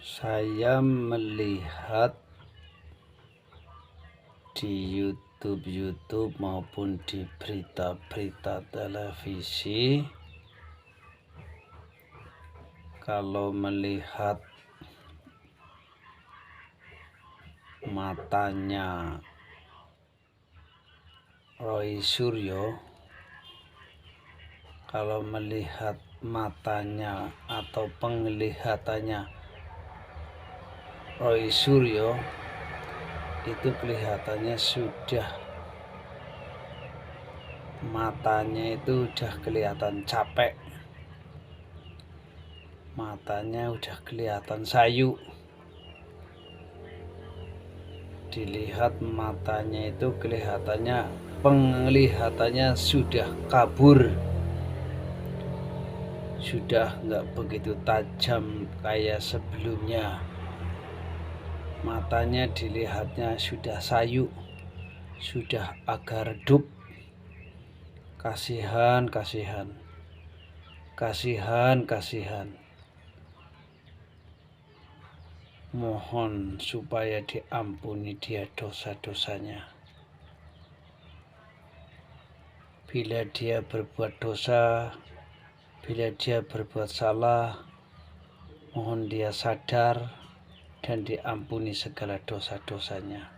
Saya melihat di YouTube maupun di berita-berita televisi, kalau melihat matanya Roy Suryo, kalau melihat matanya atau penglihatannya Roy Suryo, itu kelihatannya matanya itu udah kelihatan capek, matanya udah kelihatan sayu. Dilihat matanya itu penglihatannya sudah kabur, sudah nggak begitu tajam kayak sebelumnya. Matanya dilihatnya sudah sayu, sudah agak redup. Kasihan. Mohon supaya diampuni dia dosa-dosanya. Bila dia berbuat dosa, bila dia berbuat salah, mohon dia sadar dan diampuni segala dosa-dosanya.